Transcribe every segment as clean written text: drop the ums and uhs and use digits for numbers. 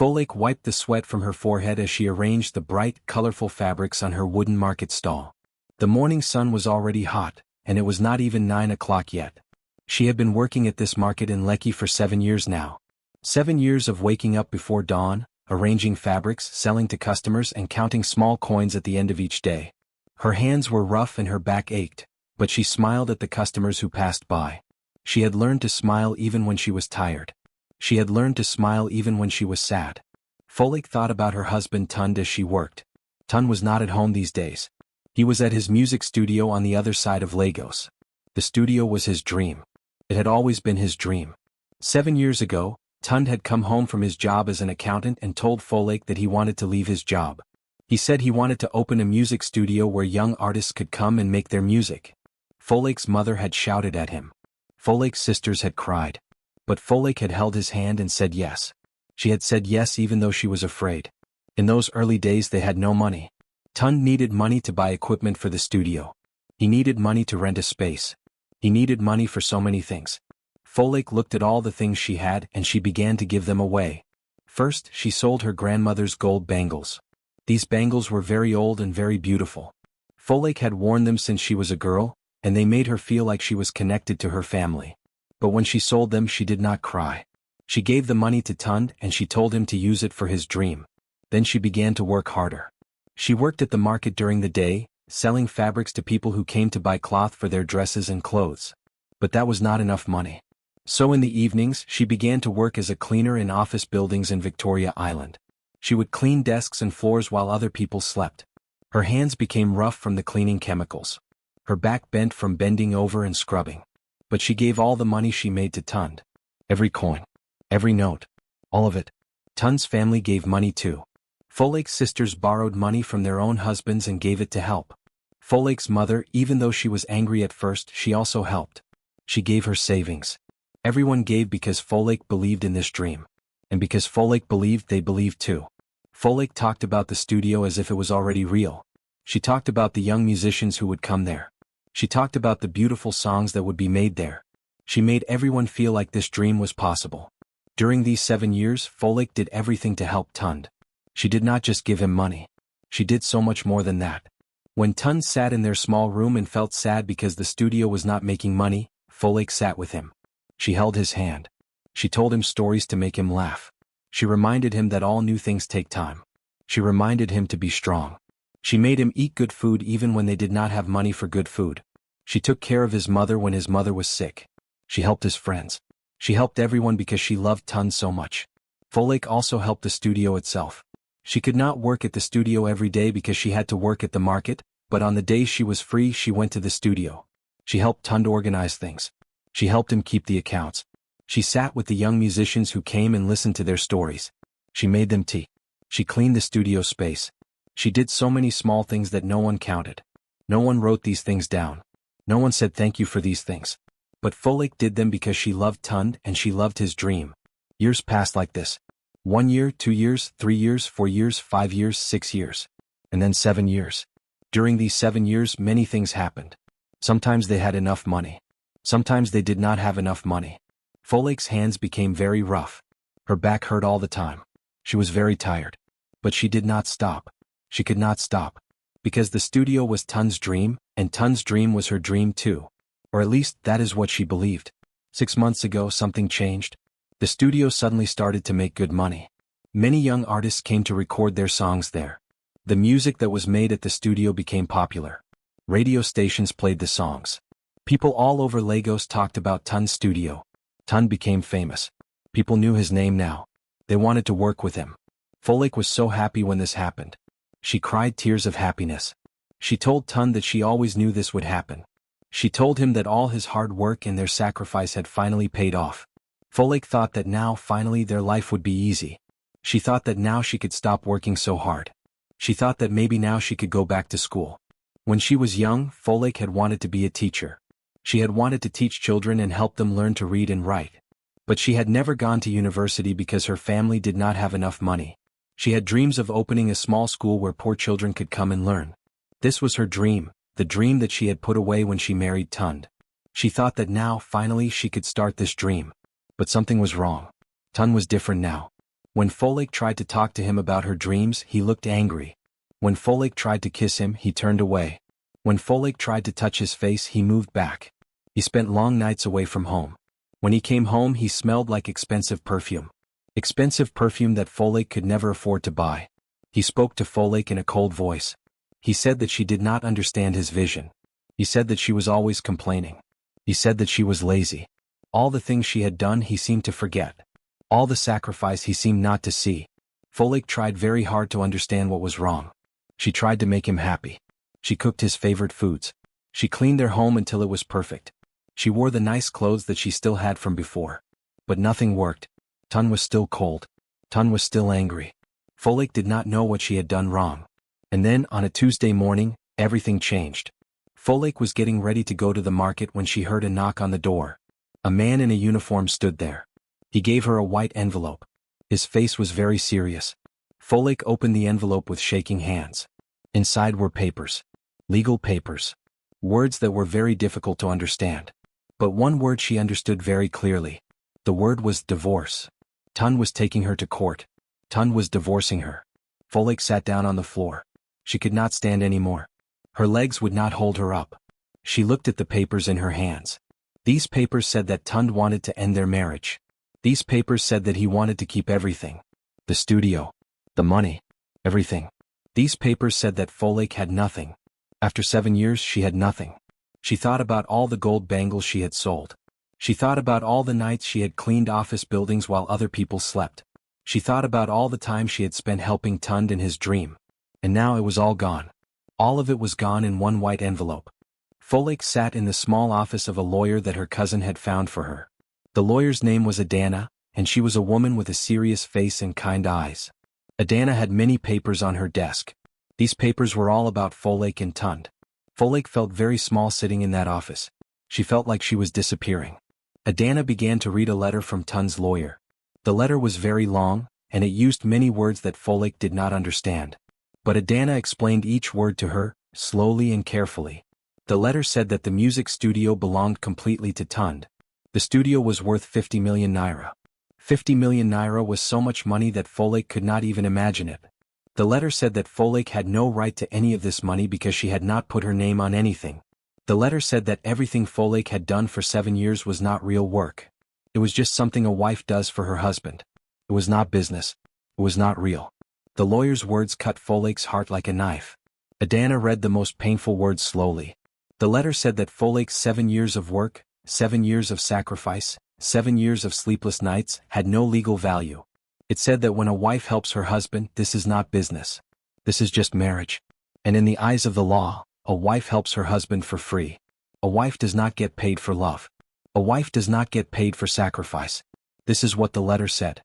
Folake wiped the sweat from her forehead as she arranged the bright, colorful fabrics on her wooden market stall. The morning sun was already hot, and it was not even 9 o'clock yet. She had been working at this market in Lekki for 7 years now. 7 years of waking up before dawn, arranging fabrics, selling to customers and counting small coins at the end of each day. Her hands were rough and her back ached, but she smiled at the customers who passed by. She had learned to smile even when she was tired. She had learned to smile even when she was sad. Folake thought about her husband Tund as she worked. Tund was not at home these days. He was at his music studio on the other side of Lagos. The studio was his dream. It had always been his dream. 7 years ago, Tund had come home from his job as an accountant and told Folake that he wanted to leave his job. He said he wanted to open a music studio where young artists could come and make their music. Folake's mother had shouted at him. Folake's sisters had cried. But Folake had held his hand and said yes. She had said yes even though she was afraid. In those early days they had no money. Tund needed money to buy equipment for the studio. He needed money to rent a space. He needed money for so many things. Folake looked at all the things she had and she began to give them away. First, she sold her grandmother's gold bangles. These bangles were very old and very beautiful. Folake had worn them since she was a girl, and they made her feel like she was connected to her family. But when she sold them she did not cry. She gave the money to Tund and she told him to use it for his dream. Then she began to work harder. She worked at the market during the day, selling fabrics to people who came to buy cloth for their dresses and clothes. But that was not enough money. So in the evenings she began to work as a cleaner in office buildings in Victoria Island. She would clean desks and floors while other people slept. Her hands became rough from the cleaning chemicals. Her back bent from bending over and scrubbing. But she gave all the money she made to Tund. Every coin. Every note. All of it. Tund's family gave money too. Folake's sisters borrowed money from their own husbands and gave it to help. Folake's mother, even though she was angry at first, she also helped. She gave her savings. Everyone gave because Folake believed in this dream. And because Folake believed, they believed too. Folake talked about the studio as if it was already real. She talked about the young musicians who would come there. She talked about the beautiful songs that would be made there. She made everyone feel like this dream was possible. During these 7 years, Folake did everything to help Tund. She did not just give him money. She did so much more than that. When Tund sat in their small room and felt sad because the studio was not making money, Folake sat with him. She held his hand. She told him stories to make him laugh. She reminded him that all new things take time. She reminded him to be strong. She made him eat good food even when they did not have money for good food. She took care of his mother when his mother was sick. She helped his friends. She helped everyone because she loved Tund so much. Folake also helped the studio itself. She could not work at the studio every day because she had to work at the market, but on the days she was free she went to the studio. She helped Tund organize things. She helped him keep the accounts. She sat with the young musicians who came and listened to their stories. She made them tea. She cleaned the studio space. She did so many small things that no one counted. No one wrote these things down. No one said thank you for these things. But Folake did them because she loved Tund and she loved his dream. Years passed like this. 1 year, 2 years, 3 years, 4 years, 5 years, 6 years. And then 7 years. During these 7 years many things happened. Sometimes they had enough money. Sometimes they did not have enough money. Folake's hands became very rough. Her back hurt all the time. She was very tired. But she did not stop. She could not stop. Because the studio was Tund's dream, and Tund's dream was her dream too. Or at least that is what she believed. 6 months ago something changed. The studio suddenly started to make good money. Many young artists came to record their songs there. The music that was made at the studio became popular. Radio stations played the songs. People all over Lagos talked about Tund's studio. Tund became famous. People knew his name now. They wanted to work with him. Folake was so happy when this happened. She cried tears of happiness. She told Tund that she always knew this would happen. She told him that all his hard work and their sacrifice had finally paid off. Folake thought that now finally their life would be easy. She thought that now she could stop working so hard. She thought that maybe now she could go back to school. When she was young, Folake had wanted to be a teacher. She had wanted to teach children and help them learn to read and write. But she had never gone to university because her family did not have enough money. She had dreams of opening a small school where poor children could come and learn. This was her dream, the dream that she had put away when she married Tund. She thought that now finally she could start this dream. But something was wrong. Tund was different now. When Folake tried to talk to him about her dreams, he looked angry. When Folake tried to kiss him, he turned away. When Folake tried to touch his face, he moved back. He spent long nights away from home. When he came home, he smelled like expensive perfume. Expensive perfume that Folake could never afford to buy. He spoke to Folake in a cold voice. He said that she did not understand his vision. He said that she was always complaining. He said that she was lazy. All the things she had done he seemed to forget. All the sacrifice he seemed not to see. Folake tried very hard to understand what was wrong. She tried to make him happy. She cooked his favorite foods. She cleaned their home until it was perfect. She wore the nice clothes that she still had from before. But nothing worked. Tun was still cold. Tun was still angry. Folake did not know what she had done wrong. And then, on a Tuesday morning, everything changed. Folake was getting ready to go to the market when she heard a knock on the door. A man in a uniform stood there. He gave her a white envelope. His face was very serious. Folake opened the envelope with shaking hands. Inside were papers. Legal papers. Words that were very difficult to understand. But one word she understood very clearly. The word was divorce. Tun was taking her to court. Tun was divorcing her. Folake sat down on the floor. She could not stand anymore. Her legs would not hold her up. She looked at the papers in her hands. These papers said that Tund wanted to end their marriage. These papers said that he wanted to keep everything. The studio. The money. Everything. These papers said that Folake had nothing. After 7 years she had nothing. She thought about all the gold bangles she had sold. She thought about all the nights she had cleaned office buildings while other people slept. She thought about all the time she had spent helping Tund in his dream. And now it was all gone. All of it was gone in one white envelope. Folake sat in the small office of a lawyer that her cousin had found for her. The lawyer's name was Adana, and she was a woman with a serious face and kind eyes. Adana had many papers on her desk. These papers were all about Folake and Tund. Folake felt very small sitting in that office. She felt like she was disappearing. Adana began to read a letter from Tund's lawyer. The letter was very long, and it used many words that Folake did not understand. But Adana explained each word to her, slowly and carefully. The letter said that the music studio belonged completely to Tund. The studio was worth 50 million naira. 50 million naira was so much money that Folake could not even imagine it. The letter said that Folake had no right to any of this money because she had not put her name on anything. The letter said that everything Folake had done for 7 years was not real work. It was just something a wife does for her husband. It was not business. It was not real. The lawyer's words cut Folake's heart like a knife. Adana read the most painful words slowly. The letter said that Folake's 7 years of work, 7 years of sacrifice, 7 years of sleepless nights had no legal value. It said that when a wife helps her husband, this is not business. This is just marriage. And in the eyes of the law, a wife helps her husband for free. A wife does not get paid for love. A wife does not get paid for sacrifice. This is what the letter said.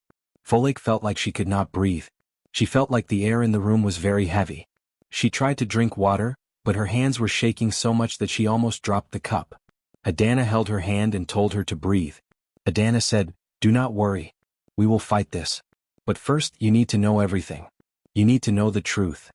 Folake felt like she could not breathe. She felt like the air in the room was very heavy. She tried to drink water, but her hands were shaking so much that she almost dropped the cup. Adana held her hand and told her to breathe. Adana said, "Do not worry. We will fight this. But first you need to know everything. You need to know the truth."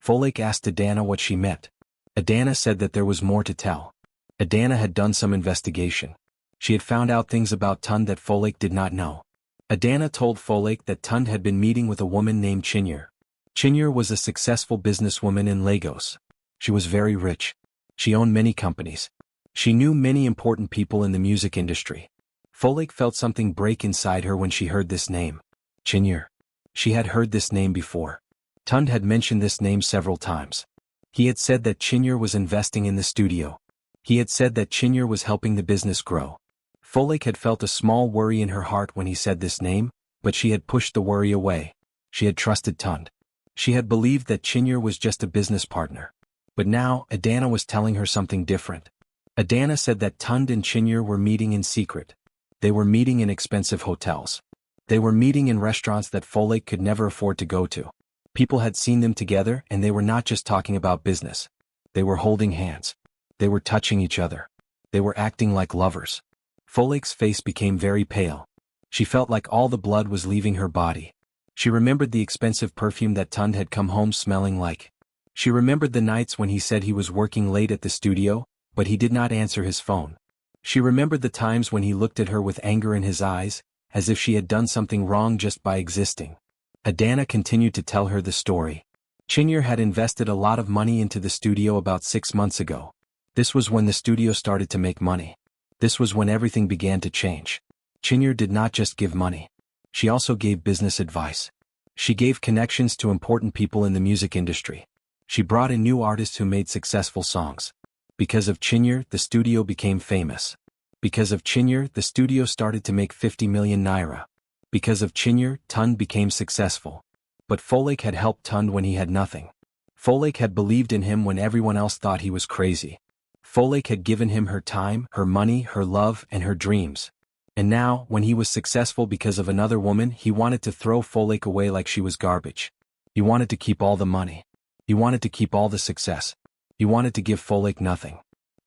Folake asked Adana what she meant. Adana said that there was more to tell. Adana had done some investigation. She had found out things about Tund that Folake did not know. Adana told Folake that Tund had been meeting with a woman named Chinyere. Chinyere was a successful businesswoman in Lagos. She was very rich. She owned many companies. She knew many important people in the music industry. Folake felt something break inside her when she heard this name. Chinyere. She had heard this name before. Tund had mentioned this name several times. He had said that Chinyere was investing in the studio. He had said that Chinyere was helping the business grow. Folake had felt a small worry in her heart when he said this name, but she had pushed the worry away. She had trusted Tund. She had believed that Chinyere was just a business partner. But now, Adana was telling her something different. Adana said that Tund and Chinyere were meeting in secret. They were meeting in expensive hotels. They were meeting in restaurants that Folake could never afford to go to. People had seen them together and they were not just talking about business. They were holding hands. They were touching each other. They were acting like lovers. Folake's face became very pale. She felt like all the blood was leaving her body. She remembered the expensive perfume that Tund had come home smelling like. She remembered the nights when he said he was working late at the studio, but he did not answer his phone. She remembered the times when he looked at her with anger in his eyes, as if she had done something wrong just by existing. Adana continued to tell her the story. Chinyere had invested a lot of money into the studio about 6 months ago. This was when the studio started to make money. This was when everything began to change. Chinyere did not just give money. She also gave business advice. She gave connections to important people in the music industry. She brought in new artists who made successful songs. Because of Chinyere, the studio became famous. Because of Chinyere, the studio started to make 50 million naira. Because of Chinyere, Tund became successful. But Folake had helped Tund when he had nothing. Folake had believed in him when everyone else thought he was crazy. Folake had given him her time, her money, her love, and her dreams. And now, when he was successful because of another woman, he wanted to throw Folake away like she was garbage. He wanted to keep all the money. He wanted to keep all the success. He wanted to give Folake nothing.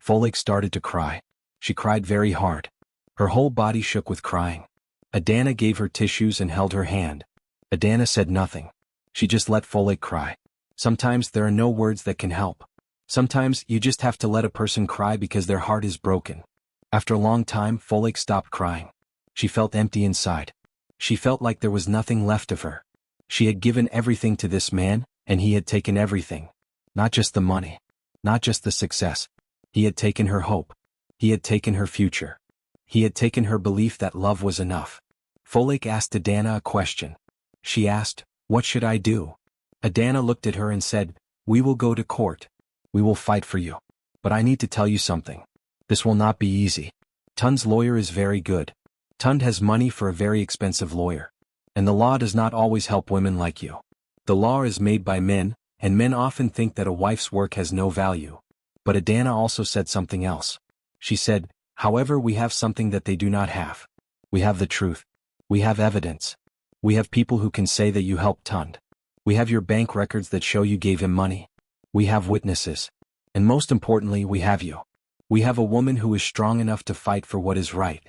Folake started to cry. She cried very hard. Her whole body shook with crying. Adana gave her tissues and held her hand. Adana said nothing. She just let Folake cry. Sometimes there are no words that can help. Sometimes you just have to let a person cry because their heart is broken. After a long time, Folake stopped crying. She felt empty inside. She felt like there was nothing left of her. She had given everything to this man, and he had taken everything. Not just the money. Not just the success. He had taken her hope. He had taken her future. He had taken her belief that love was enough. Folake asked Adana a question. She asked, "What should I do?" Adana looked at her and said, "We will go to court. We will fight for you. But I need to tell you something. This will not be easy. Tund's lawyer is very good. Tund has money for a very expensive lawyer. And the law does not always help women like you. The law is made by men, and men often think that a wife's work has no value." But Adana also said something else. She said, "However, we have something that they do not have. We have the truth. We have evidence. We have people who can say that you helped Tund. We have your bank records that show you gave him money. We have witnesses. And most importantly, we have you. We have a woman who is strong enough to fight for what is right."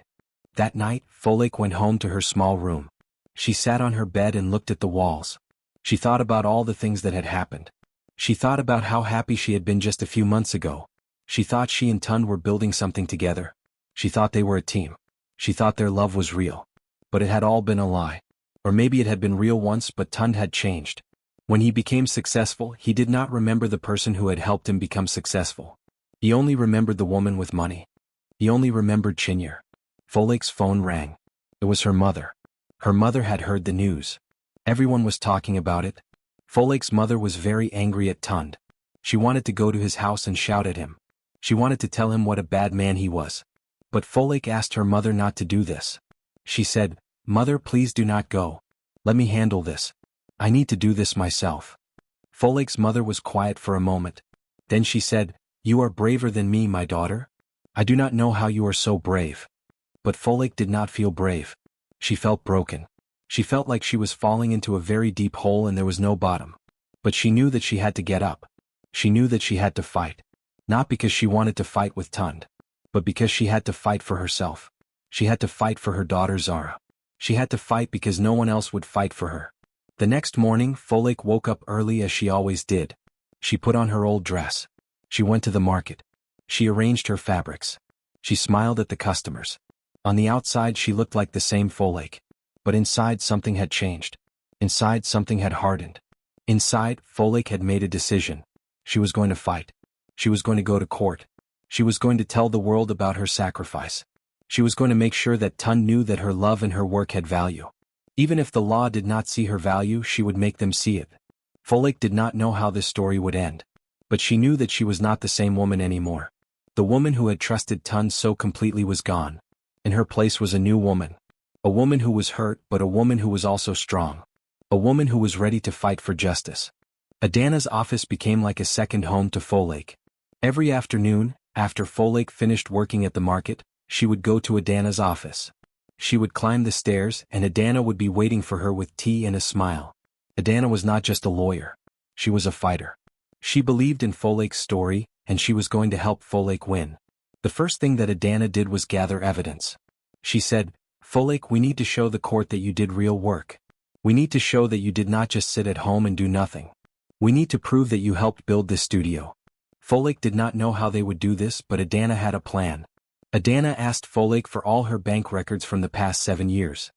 That night, Folake went home to her small room. She sat on her bed and looked at the walls. She thought about all the things that had happened. She thought about how happy she had been just a few months ago. She thought she and Tund were building something together. She thought they were a team. She thought their love was real. But it had all been a lie. Or maybe it had been real once, but Tund had changed. When he became successful, he did not remember the person who had helped him become successful. He only remembered the woman with money. He only remembered Chinyere. Folake's phone rang. It was her mother. Her mother had heard the news. Everyone was talking about it. Folake's mother was very angry at Tund. She wanted to go to his house and shout at him. She wanted to tell him what a bad man he was. But Folake asked her mother not to do this. She said, "Mother, please do not go. Let me handle this. I need to do this myself." Folake's mother was quiet for a moment. Then she said, "You are braver than me, my daughter. I do not know how you are so brave." But Folake did not feel brave. She felt broken. She felt like she was falling into a very deep hole and there was no bottom. But she knew that she had to get up. She knew that she had to fight. Not because she wanted to fight with Tund, but because she had to fight for herself. She had to fight for her daughter Zara. She had to fight because no one else would fight for her. The next morning, Folake woke up early as she always did. She put on her old dress. She went to the market. She arranged her fabrics. She smiled at the customers. On the outside she looked like the same Folake. But inside something had changed. Inside something had hardened. Inside, Folake had made a decision. She was going to fight. She was going to go to court. She was going to tell the world about her sacrifice. She was going to make sure that Tund knew that her love and her work had value. Even if the law did not see her value, she would make them see it. Folake did not know how this story would end. But she knew that she was not the same woman anymore. The woman who had trusted Tund so completely was gone. In her place was a new woman. A woman who was hurt, but a woman who was also strong. A woman who was ready to fight for justice. Adana's office became like a second home to Folake. Every afternoon, after Folake finished working at the market, she would go to Adana's office. She would climb the stairs and Adana would be waiting for her with tea and a smile. Adana was not just a lawyer. She was a fighter. She believed in Folake's story, and she was going to help Folake win. The first thing that Adana did was gather evidence. She said, "Folake, we need to show the court that you did real work. We need to show that you did not just sit at home and do nothing. We need to prove that you helped build this studio." Folake did not know how they would do this, but Adana had a plan. Adana asked Folake for all her bank records from the past 7 years.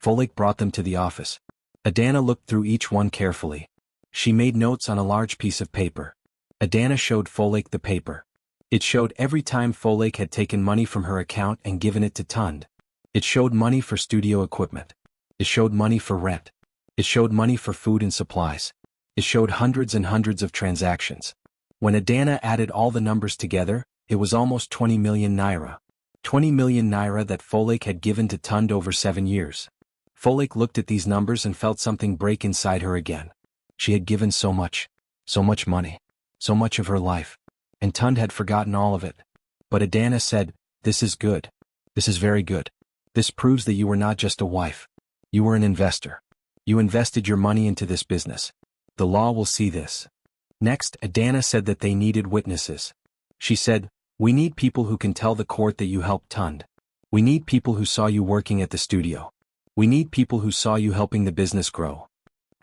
Folake brought them to the office. Adana looked through each one carefully. She made notes on a large piece of paper. Adana showed Folake the paper. It showed every time Folake had taken money from her account and given it to Tund. It showed money for studio equipment. It showed money for rent. It showed money for food and supplies. It showed hundreds and hundreds of transactions. When Adana added all the numbers together, it was almost 20 million naira. 20 million naira that Folake had given to Tund over 7 years. Folake looked at these numbers and felt something break inside her again. She had given so much money, so much of her life, and Tund had forgotten all of it. But Adana said, "This is good. This is very good. This proves that you were not just a wife. You were an investor. You invested your money into this business. The law will see this." Next, Adana said that they needed witnesses. She said, "We need people who can tell the court that you helped Tund. We need people who saw you working at the studio. We need people who saw you helping the business grow."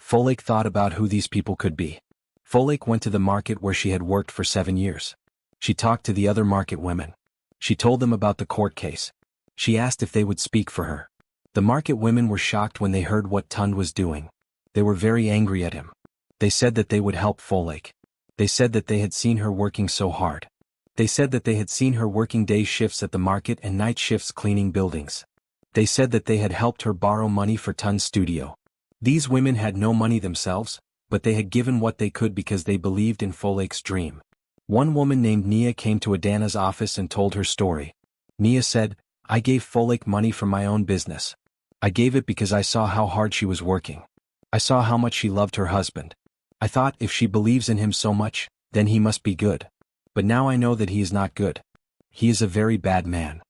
Folake thought about who these people could be. Folake went to the market where she had worked for 7 years. She talked to the other market women. She told them about the court case. She asked if they would speak for her. The market women were shocked when they heard what Tund was doing. They were very angry at him. They said that they would help Folake. They said that they had seen her working so hard. They said that they had seen her working day shifts at the market and night shifts cleaning buildings. They said that they had helped her borrow money for Tund's studio. These women had no money themselves, but they had given what they could because they believed in Folake's dream. One woman named Nia came to Adana's office and told her story. Nia said, "I gave Folake money from my own business. I gave it because I saw how hard she was working. I saw how much she loved her husband. I thought if she believes in him so much, then he must be good. But now I know that he is not good. He is a very bad man."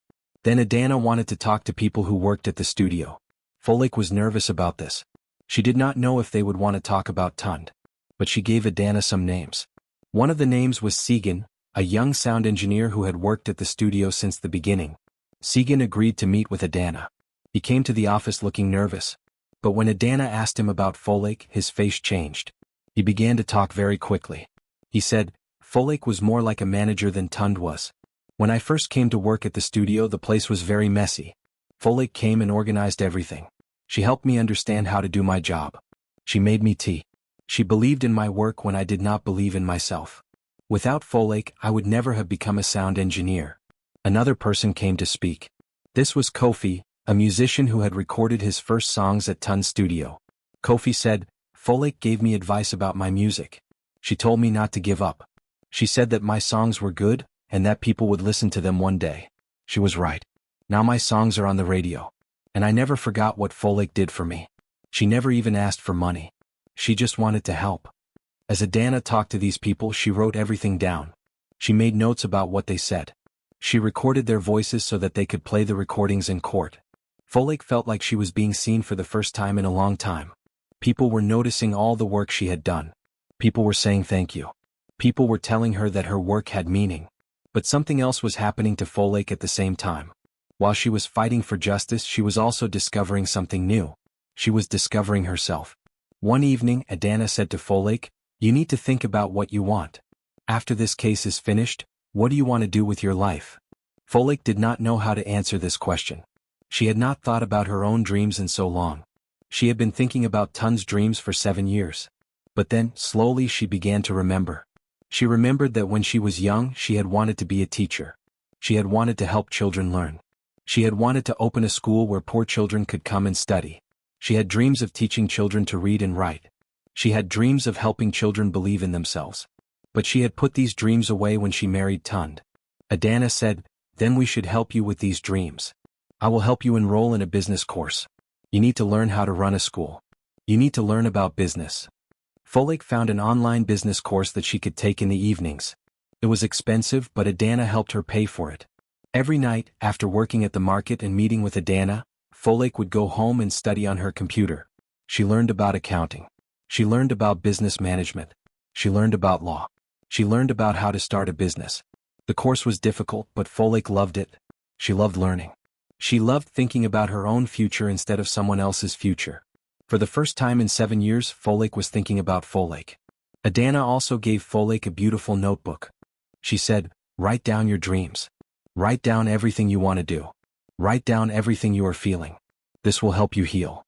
Then Adana wanted to talk to people who worked at the studio. Folake was nervous about this. She did not know if they would want to talk about Tund. But she gave Adana some names. One of the names was Segan, a young sound engineer who had worked at the studio since the beginning. Segan agreed to meet with Adana. He came to the office looking nervous. But when Adana asked him about Folake, his face changed. He began to talk very quickly. He said, "Folake was more like a manager than Tund was. When I first came to work at the studio, the place was very messy. Folake came and organized everything. She helped me understand how to do my job. She made me tea. She believed in my work when I did not believe in myself. Without Folake, I would never have become a sound engineer." Another person came to speak. This was Kofi, a musician who had recorded his first songs at Tund's studio. Kofi said, "Folake gave me advice about my music. She told me not to give up. She said that my songs were good, and that people would listen to them one day. She was right. Now my songs are on the radio. And I never forgot what Folake did for me. She never even asked for money. She just wanted to help." As Adana talked to these people, she wrote everything down. She made notes about what they said. She recorded their voices so that they could play the recordings in court. Folake felt like she was being seen for the first time in a long time. People were noticing all the work she had done. People were saying thank you. People were telling her that her work had meaning. But something else was happening to Folake at the same time. While she was fighting for justice, she was also discovering something new. She was discovering herself. One evening, Adana said to Folake, "You need to think about what you want. After this case is finished, what do you want to do with your life?" Folake did not know how to answer this question. She had not thought about her own dreams in so long. She had been thinking about Tund's dreams for 7 years. But then, slowly she began to remember. She remembered that when she was young, she had wanted to be a teacher. She had wanted to help children learn. She had wanted to open a school where poor children could come and study. She had dreams of teaching children to read and write. She had dreams of helping children believe in themselves. But she had put these dreams away when she married Tund. Adana said, "Then we should help you with these dreams. I will help you enroll in a business course. You need to learn how to run a school. You need to learn about business." Folake found an online business course that she could take in the evenings. It was expensive, but Adana helped her pay for it. Every night, after working at the market and meeting with Adana, Folake would go home and study on her computer. She learned about accounting. She learned about business management. She learned about law. She learned about how to start a business. The course was difficult, but Folake loved it. She loved learning. She loved thinking about her own future instead of someone else's future. For the first time in 7 years, Folake was thinking about Folake. Adana also gave Folake a beautiful notebook. She said, "Write down your dreams. Write down everything you want to do. Write down everything you are feeling. This will help you heal.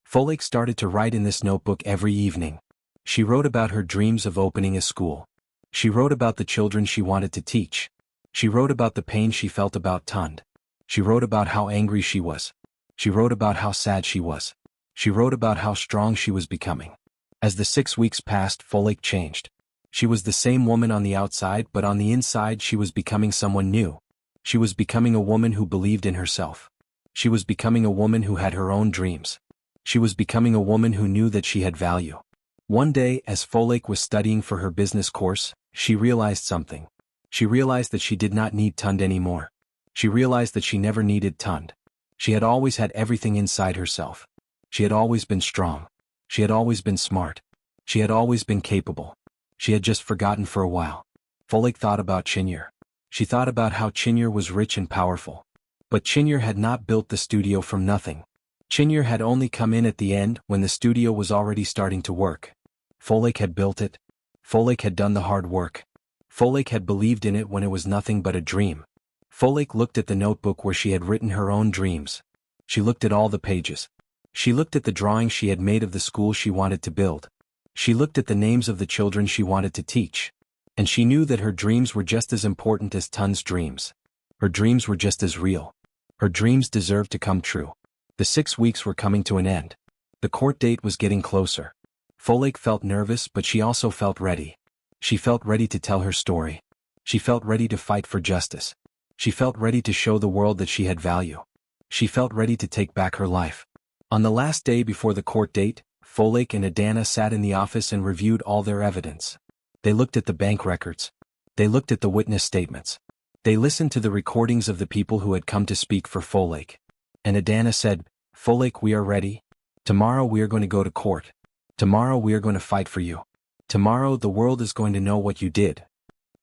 Folake started to write in this notebook every evening. She wrote about her dreams of opening a school. She wrote about the children she wanted to teach. She wrote about the pain she felt about Tund. She wrote about how angry she was. She wrote about how sad she was. She wrote about how strong she was becoming. As the 6 weeks passed, Folake changed. She was the same woman on the outside, but on the inside she was becoming someone new. She was becoming a woman who believed in herself. She was becoming a woman who had her own dreams. She was becoming a woman who knew that she had value. One day, as Folake was studying for her business course, she realized something. She realized that she did not need Tund anymore. She realized that she never needed Tund. She had always had everything inside herself. She had always been strong. She had always been smart. She had always been capable. She had just forgotten for a while. Folake thought about Chinyere. She thought about how Chinyere was rich and powerful. But Chinyere had not built the studio from nothing. Chinyere had only come in at the end when the studio was already starting to work. Folake had built it. Folake had done the hard work. Folake had believed in it when it was nothing but a dream. Folake looked at the notebook where she had written her own dreams. She looked at all the pages. She looked at the drawings she had made of the school she wanted to build. She looked at the names of the children she wanted to teach. And she knew that her dreams were just as important as Tund's dreams. Her dreams were just as real. Her dreams deserved to come true. The 6 weeks were coming to an end. The court date was getting closer. Folake felt nervous, but she also felt ready. She felt ready to tell her story. She felt ready to fight for justice. She felt ready to show the world that she had value. She felt ready to take back her life. On the last day before the court date, Folake and Adana sat in the office and reviewed all their evidence. They looked at the bank records. They looked at the witness statements. They listened to the recordings of the people who had come to speak for Folake. And Adana said, "Folake, we are ready. Tomorrow we are going to go to court. Tomorrow we are going to fight for you. Tomorrow the world is going to know what you did."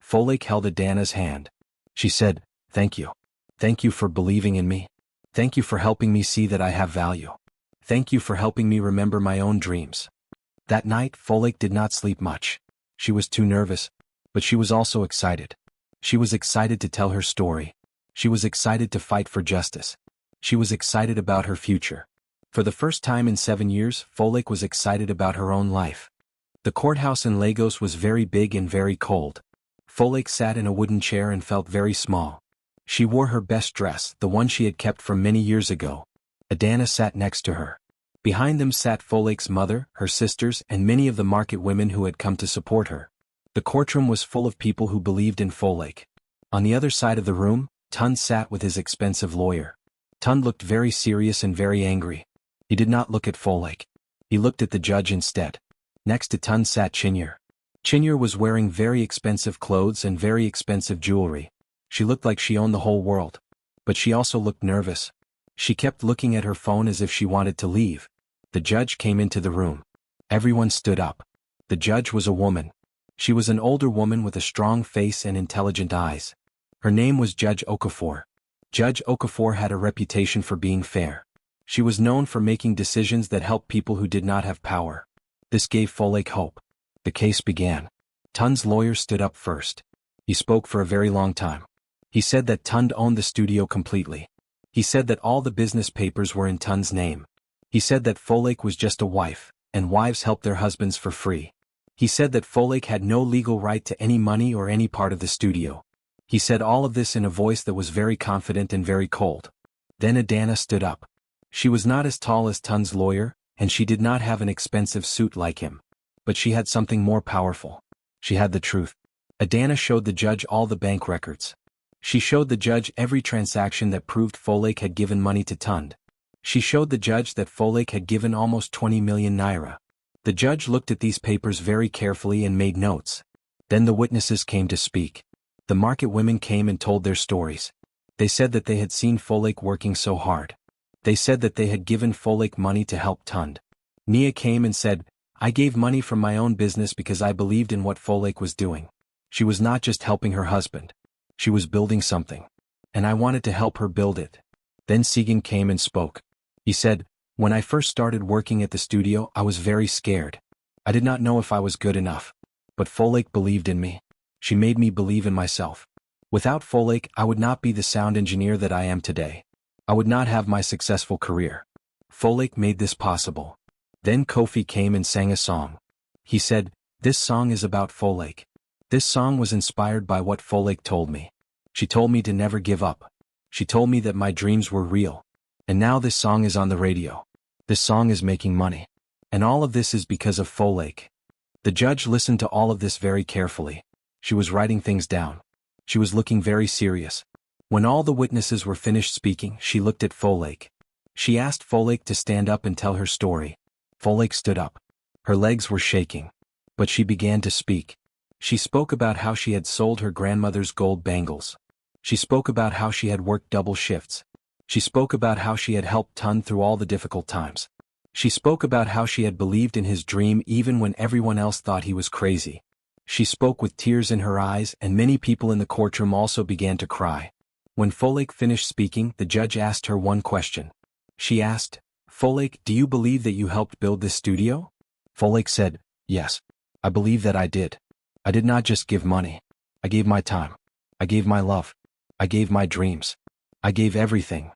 Folake held Adana's hand. She said, "Thank you. Thank you for believing in me. Thank you for helping me see that I have value. Thank you for helping me remember my own dreams." That night, Folake did not sleep much. She was too nervous, but she was also excited. She was excited to tell her story. She was excited to fight for justice. She was excited about her future. For the first time in 7 years, Folake was excited about her own life. The courthouse in Lagos was very big and very cold. Folake sat in a wooden chair and felt very small. She wore her best dress, the one she had kept from many years ago. Adana sat next to her. Behind them sat Folake's mother, her sisters, and many of the market women who had come to support her. The courtroom was full of people who believed in Folake. On the other side of the room, Tund sat with his expensive lawyer. Tund looked very serious and very angry. He did not look at Folake. He looked at the judge instead. Next to Tund sat Chinyere. Chinyere was wearing very expensive clothes and very expensive jewelry. She looked like she owned the whole world. But she also looked nervous. She kept looking at her phone as if she wanted to leave. The judge came into the room. Everyone stood up. The judge was a woman. She was an older woman with a strong face and intelligent eyes. Her name was Judge Okafor. Judge Okafor had a reputation for being fair. She was known for making decisions that helped people who did not have power. This gave Folake hope. The case began. Tund's lawyer stood up first. He spoke for a very long time. He said that Tund owned the studio completely. He said that all the business papers were in Tund's name. He said that Folake was just a wife, and wives helped their husbands for free. He said that Folake had no legal right to any money or any part of the studio. He said all of this in a voice that was very confident and very cold. Then Adana stood up. She was not as tall as Tund's lawyer, and she did not have an expensive suit like him. But she had something more powerful. She had the truth. Adana showed the judge all the bank records. She showed the judge every transaction that proved Folake had given money to Tund. She showed the judge that Folake had given almost 20 million naira. The judge looked at these papers very carefully and made notes. Then the witnesses came to speak. The market women came and told their stories. They said that they had seen Folake working so hard. They said that they had given Folake money to help Tund. Nia came and said, "I gave money from my own business because I believed in what Folake was doing. She was not just helping her husband. She was building something. And I wanted to help her build it." Then Segan came and spoke. He said, "When I first started working at the studio, I was very scared. I did not know if I was good enough. But Folake believed in me. She made me believe in myself. Without Folake, I would not be the sound engineer that I am today. I would not have my successful career. Folklore made this possible. Then Kofi came and sang a song. He said, "This song is about folklore. This song was inspired by what folklore told me. She told me to never give up. She told me that my dreams were real. And now this song is on the radio. This song is making money. And all of this is because of folklore." The judge listened to all of this very carefully. She was writing things down. She was looking very serious. When all the witnesses were finished speaking, she looked at folklore. She asked folklore to stand up and tell her story. Folklore stood up. Her legs were shaking. But she began to speak. She spoke about how she had sold her grandmother's gold bangles. She spoke about how she had worked double shifts. She spoke about how she had helped Tun through all the difficult times. She spoke about how she had believed in his dream even when everyone else thought he was crazy. She spoke with tears in her eyes, and many people in the courtroom also began to cry. When folklore finished speaking, the judge asked her one question. She asked, "Folklore, do you believe that you helped build this studio?" Folklore said, "Yes. I believe that I did. I did not just give money. I gave my time. I gave my love. I gave my dreams. I gave everything."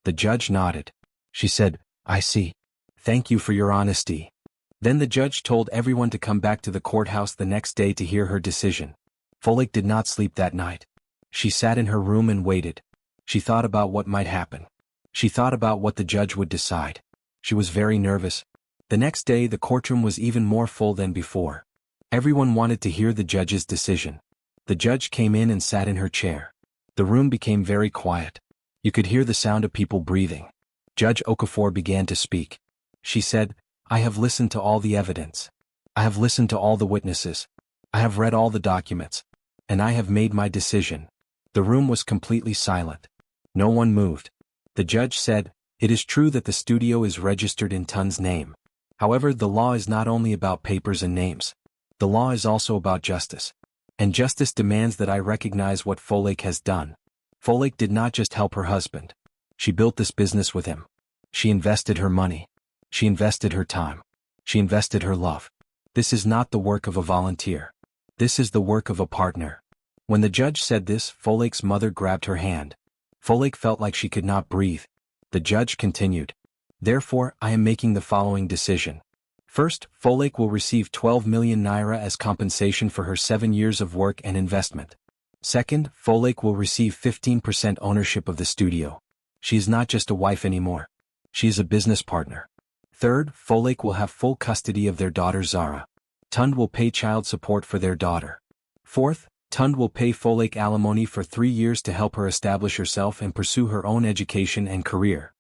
The judge nodded. She said, "I see. Thank you for your honesty." Then the judge told everyone to come back to the courthouse the next day to hear her decision. Folklore did not sleep that night. She sat in her room and waited. She thought about what might happen. She thought about what the judge would decide. She was very nervous. The next day the courtroom was even more full than before. Everyone wanted to hear the judge's decision. The judge came in and sat in her chair. The room became very quiet. You could hear the sound of people breathing. Judge Okafor began to speak. She said, "I have listened to all the evidence. I have listened to all the witnesses. I have read all the documents. And I have made my decision." The room was completely silent. No one moved. The judge said, "It is true that the studio is registered in Tun's name. However, the law is not only about papers and names. The law is also about justice. And justice demands that I recognize what folklore has done. Folklore did not just help her husband. She built this business with him. She invested her money. She invested her time. She invested her love. This is not the work of a volunteer. This is the work of a partner." When the judge said this, Folklare's mother grabbed her hand. Folklore felt like she could not breathe. The judge continued. "Therefore, I am making the following decision. First, Folklore will receive 12 million naira as compensation for her 7 years of work and investment. Second, Folklore will receive 15% ownership of the studio. She is not just a wife anymore. She is a business partner. Third, Folklore will have full custody of their daughter Zara. Tund will pay child support for their daughter. Fourth, Tund will pay Folklore alimony for 3 years to help her establish herself and pursue her own education and career."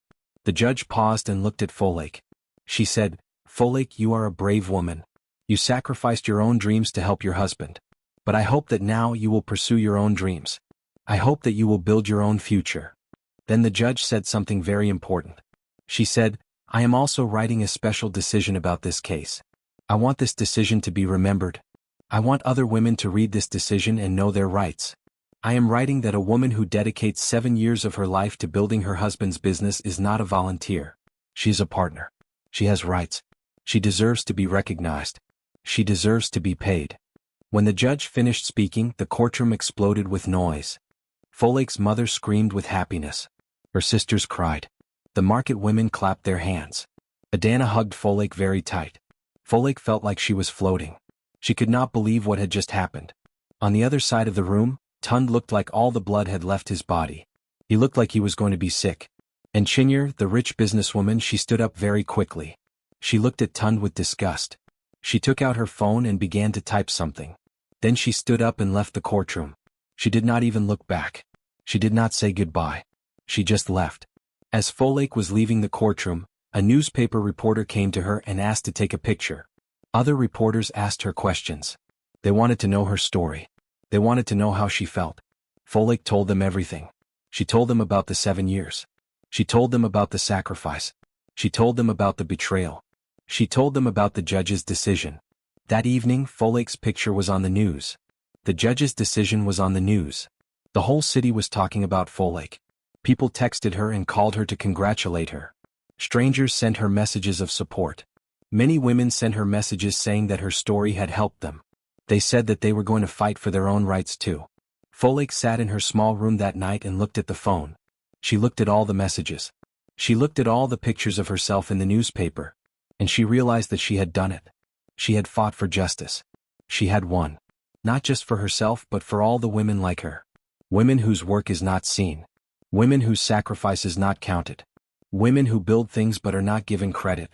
The judge paused and looked at Folklore. She said, "Folklore, you are a brave woman. You sacrificed your own dreams to help your husband. But I hope that now you will pursue your own dreams. I hope that you will build your own future." Then the judge said something very important. She said, "I am also writing a special decision about this case. I want this decision to be remembered. I want other women to read this decision and know their rights. I am writing that a woman who dedicates 7 years of her life to building her husband's business is not a volunteer. She is a partner. She has rights. She deserves to be recognized. She deserves to be paid." When the judge finished speaking, the courtroom exploded with noise. Folklare's mother screamed with happiness. Her sisters cried. The market women clapped their hands. Adana hugged Folklore very tight. Folklore felt like she was floating. She could not believe what had just happened. On the other side of the room, Tund looked like all the blood had left his body. He looked like he was going to be sick. And Chinyere, the rich businesswoman, she stood up very quickly. She looked at Tund with disgust. She took out her phone and began to type something. Then she stood up and left the courtroom. She did not even look back. She did not say goodbye. She just left. As Folklore was leaving the courtroom, a newspaper reporter came to her and asked to take a picture. Other reporters asked her questions. They wanted to know her story. They wanted to know how she felt. Folklore told them everything. She told them about the 7 years. She told them about the sacrifice. She told them about the betrayal. She told them about the judge's decision. That evening, Folklare's picture was on the news. The judge's decision was on the news. The whole city was talking about Folklore. People texted her and called her to congratulate her. Strangers sent her messages of support. Many women sent her messages saying that her story had helped them. They said that they were going to fight for their own rights too. Folklore sat in her small room that night and looked at the phone. She looked at all the messages. She looked at all the pictures of herself in the newspaper, and she realized that she had done it. She had fought for justice. She had won. Not just for herself but for all the women like her. Women whose work is not seen. Women whose sacrifice is not counted. Women who build things but are not given credit.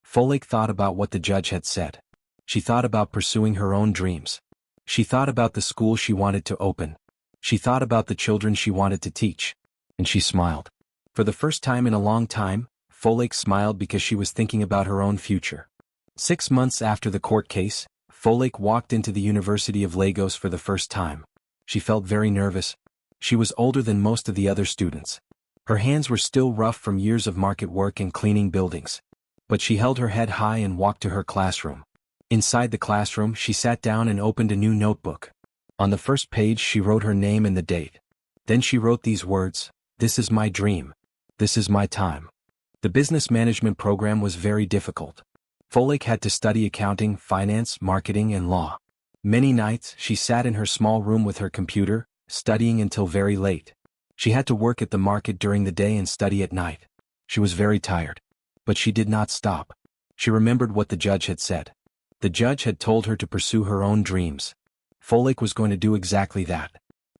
Folake thought about what the judge had said. She thought about pursuing her own dreams. She thought about the school she wanted to open. She thought about the children she wanted to teach. And she smiled. For the first time in a long time, Folake smiled because she was thinking about her own future. 6 months after the court case, Folake walked into the University of Lagos for the first time. She felt very nervous. She was older than most of the other students. Her hands were still rough from years of market work and cleaning buildings. But she held her head high and walked to her classroom. Inside the classroom, she sat down and opened a new notebook. On the first page, she wrote her name and the date. Then she wrote these words: "This is my dream. This is my time." The business management program was very difficult. Folake had to study accounting, finance, marketing, and law. Many nights, she sat in her small room with her computer, studying until very late. She had to work at the market during the day and study at night. She was very tired. But she did not stop. She remembered what the judge had said. The judge had told her to pursue her own dreams. Folake was going to do exactly that.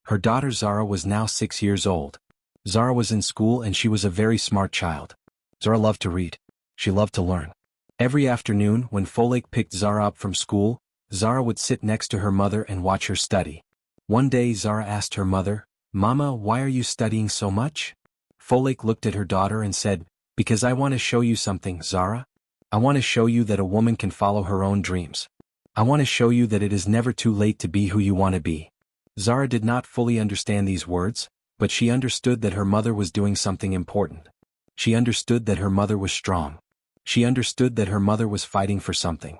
Her daughter Zara was now 6 years old. Zara was in school and she was a very smart child. Zara loved to read. She loved to learn. Every afternoon, when Folake picked Zara up from school, Zara would sit next to her mother and watch her study. One day Zara asked her mother, "Mama, why are you studying so much?" Folake looked at her daughter and said, "Because I want to show you something, Zara. I want to show you that a woman can follow her own dreams. I want to show you that it is never too late to be who you want to be." Zara did not fully understand these words, but she understood that her mother was doing something important. She understood that her mother was strong. She understood that her mother was fighting for something.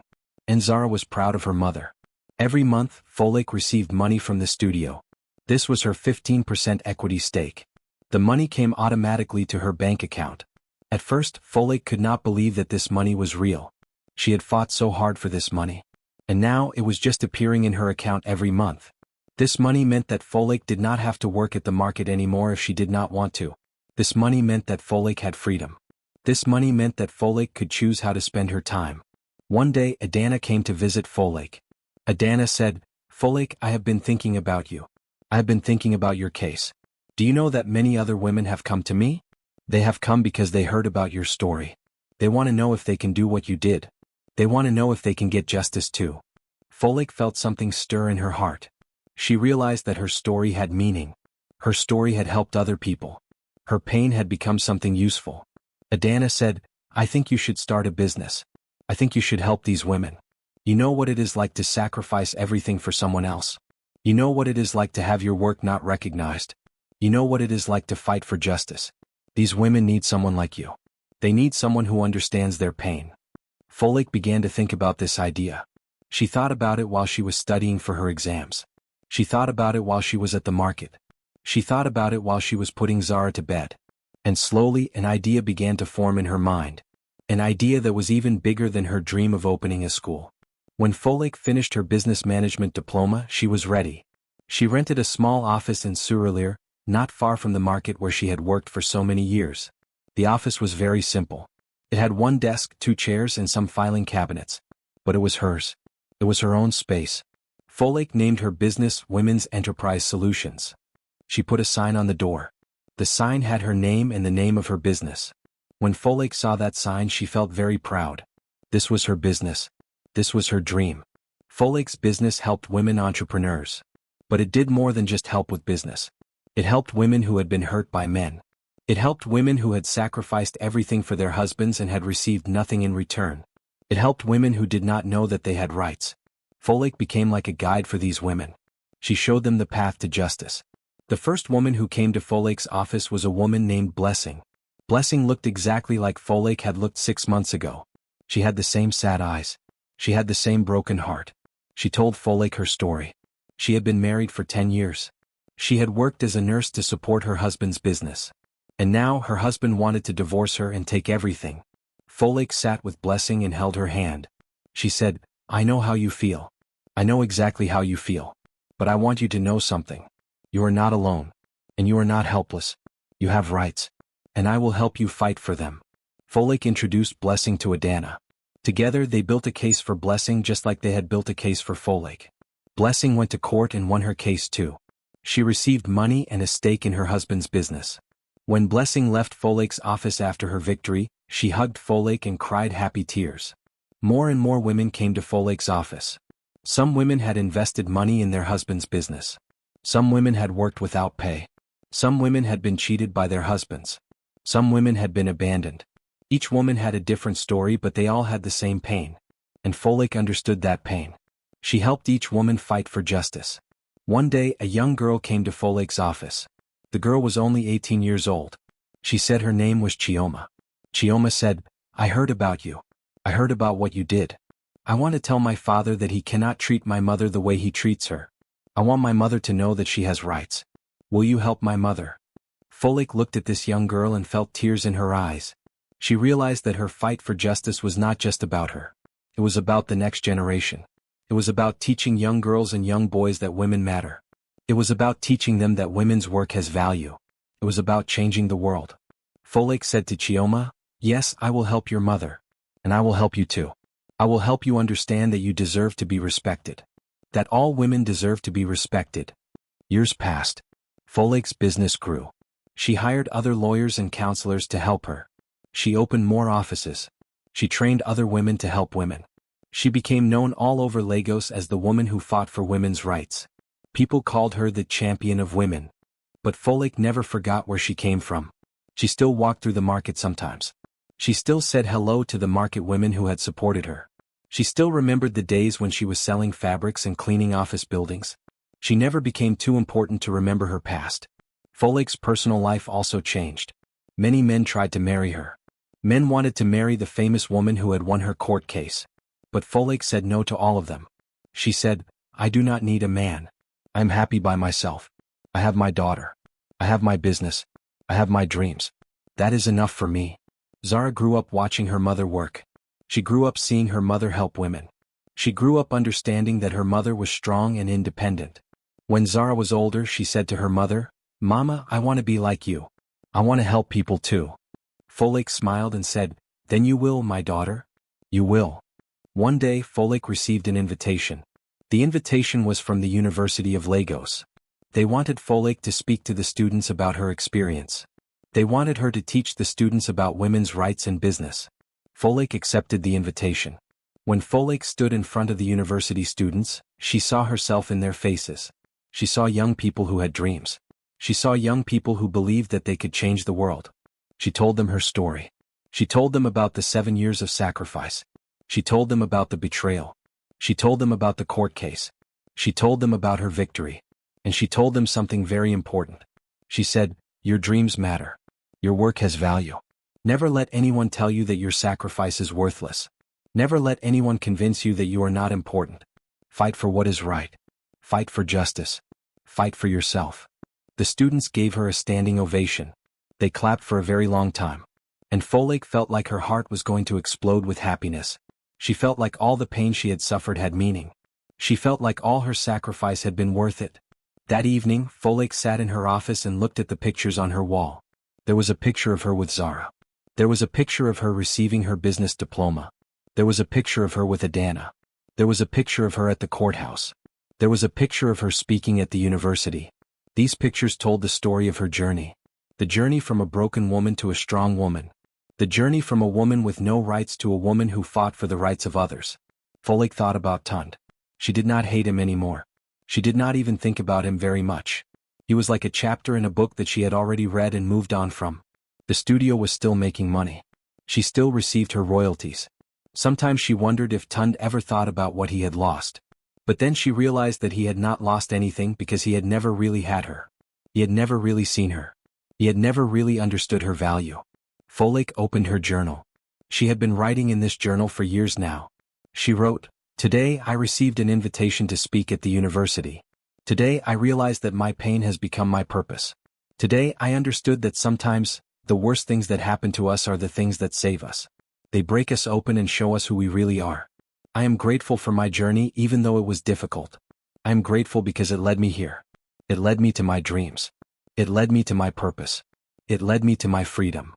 And Zara was proud of her mother. Every month, Folake received money from the studio. This was her 15% equity stake. The money came automatically to her bank account. At first, Folake could not believe that this money was real. She had fought so hard for this money. And now it was just appearing in her account every month. This money meant that Folake did not have to work at the market anymore if she did not want to. This money meant that Folake had freedom. This money meant that Folake could choose how to spend her time. One day, Adana came to visit Folake. Adana said, "Folake, I have been thinking about you. I have been thinking about your case. Do you know that many other women have come to me? They have come because they heard about your story. They want to know if they can do what you did. They want to know if they can get justice too." Folake felt something stir in her heart. She realized that her story had meaning. Her story had helped other people. Her pain had become something useful. Adana said, "I think you should start a business. I think you should help these women. You know what it is like to sacrifice everything for someone else. You know what it is like to have your work not recognized. You know what it is like to fight for justice. These women need someone like you. They need someone who understands their pain." Folake began to think about this idea. She thought about it while she was studying for her exams. She thought about it while she was at the market. She thought about it while she was putting Zara to bed. And slowly, an idea began to form in her mind. An idea that was even bigger than her dream of opening a school. When Folake finished her business management diploma, she was ready. She rented a small office in Surulere, not far from the market where she had worked for so many years. The office was very simple. It had one desk, 2 chairs, and some filing cabinets. But it was hers. It was her own space. Folake named her business Women's Enterprise Solutions. She put a sign on the door. The sign had her name and the name of her business. When Folake saw that sign, she felt very proud. This was her business. This was her dream. Folake's business helped women entrepreneurs. But it did more than just help with business. It helped women who had been hurt by men. It helped women who had sacrificed everything for their husbands and had received nothing in return. It helped women who did not know that they had rights. Folake became like a guide for these women. She showed them the path to justice. The first woman who came to Folake's office was a woman named Blessing. Blessing looked exactly like Folake had looked 6 months ago. She had the same sad eyes. She had the same broken heart. She told Folake her story. She had been married for 10 years. She had worked as a nurse to support her husband's business. And now her husband wanted to divorce her and take everything. Folake sat with Blessing and held her hand. She said, "I know how you feel. I know exactly how you feel. But I want you to know something. You are not alone. And you are not helpless. You have rights. and I will help you fight for them. Folek introduced Blessing to Adana. Together they built a case for Blessing just like they had built a case for Folek. Blessing went to court and won her case too. She received money and a stake in her husband's business. When Blessing left Folek's office after her victory, she hugged Folek and cried happy tears. More and more women came to Folek's office. Some women had invested money in their husband's business. Some women had worked without pay. Some women had been cheated by their husbands. Some women had been abandoned. Each woman had a different story, but they all had the same pain. And Folek understood that pain. She helped each woman fight for justice. One day, a young girl came to Folek's office. The girl was only 18 years old. She said her name was Chioma. Chioma said, "I heard about you. I heard about what you did. I want to tell my father that he cannot treat my mother the way he treats her. I want my mother to know that she has rights. Will you help my mother?" Folek looked at this young girl and felt tears in her eyes. She realized that her fight for justice was not just about her. It was about the next generation. It was about teaching young girls and young boys that women matter. It was about teaching them that women's work has value. It was about changing the world. Folek said to Chioma, "Yes, I will help your mother. And I will help you too. I will help you understand that you deserve to be respected. That all women deserve to be respected." Years passed. Folek's business grew. She hired other lawyers and counselors to help her. She opened more offices. She trained other women to help women. She became known all over Lagos as the woman who fought for women's rights. People called her the champion of women. But Folek never forgot where she came from. She still walked through the market sometimes. She still said hello to the market women who had supported her. She still remembered the days when she was selling fabrics and cleaning office buildings. She never became too important to remember her past. Folek's personal life also changed. Many men tried to marry her. Men wanted to marry the famous woman who had won her court case. But Folek said no to all of them. She said, "I do not need a man. I am happy by myself. I have my daughter. I have my business. I have my dreams. That is enough for me." Zara grew up watching her mother work. She grew up seeing her mother help women. She grew up understanding that her mother was strong and independent. When Zara was older, she said to her mother, "Mama, I want to be like you. I want to help people too." Folek smiled and said, "Then you will, my daughter. You will." One day, Folek received an invitation. The invitation was from the University of Lagos. They wanted Folek to speak to the students about her experience. They wanted her to teach the students about women's rights and business. Folek accepted the invitation. When Folek stood in front of the university students, she saw herself in their faces. She saw young people who had dreams. She saw young people who believed that they could change the world. She told them her story. She told them about the 7 years of sacrifice. She told them about the betrayal. She told them about the court case. She told them about her victory. And she told them something very important. She said, "Your dreams matter. Your work has value. Never let anyone tell you that your sacrifice is worthless. Never let anyone convince you that you are not important. Fight for what is right. Fight for justice. Fight for yourself." The students gave her a standing ovation. They clapped for a very long time. And Folek felt like her heart was going to explode with happiness. She felt like all the pain she had suffered had meaning. She felt like all her sacrifice had been worth it. That evening, Folek sat in her office and looked at the pictures on her wall. There was a picture of her with Zara. There was a picture of her receiving her business diploma. There was a picture of her with Adana. There was a picture of her at the courthouse. There was a picture of her speaking at the university. These pictures told the story of her journey. The journey from a broken woman to a strong woman. The journey from a woman with no rights to a woman who fought for the rights of others. Folek thought about Tund. She did not hate him anymore. She did not even think about him very much. He was like a chapter in a book that she had already read and moved on from. The studio was still making money. She still received her royalties. Sometimes she wondered if Tund ever thought about what he had lost. But then she realized that he had not lost anything because he had never really had her. He had never really seen her. He had never really understood her value. Folek opened her journal. She had been writing in this journal for years now. She wrote, "Today I received an invitation to speak at the university. Today I realized that my pain has become my purpose. Today I understood that sometimes, the worst things that happen to us are the things that save us. They break us open and show us who we really are. I am grateful for my journey even though it was difficult. I am grateful because it led me here. It led me to my dreams. It led me to my purpose. It led me to my freedom.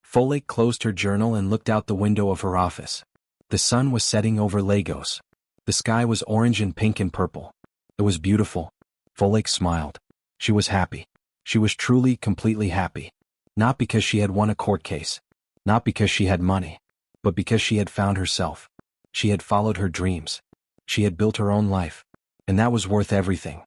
Folake closed her journal and looked out the window of her office. The sun was setting over Lagos. The sky was orange and pink and purple. It was beautiful. Folake smiled. She was happy. She was truly, completely happy. Not because she had won a court case. Not because she had money. But because she had found herself. She had followed her dreams. She had built her own life. And that was worth everything.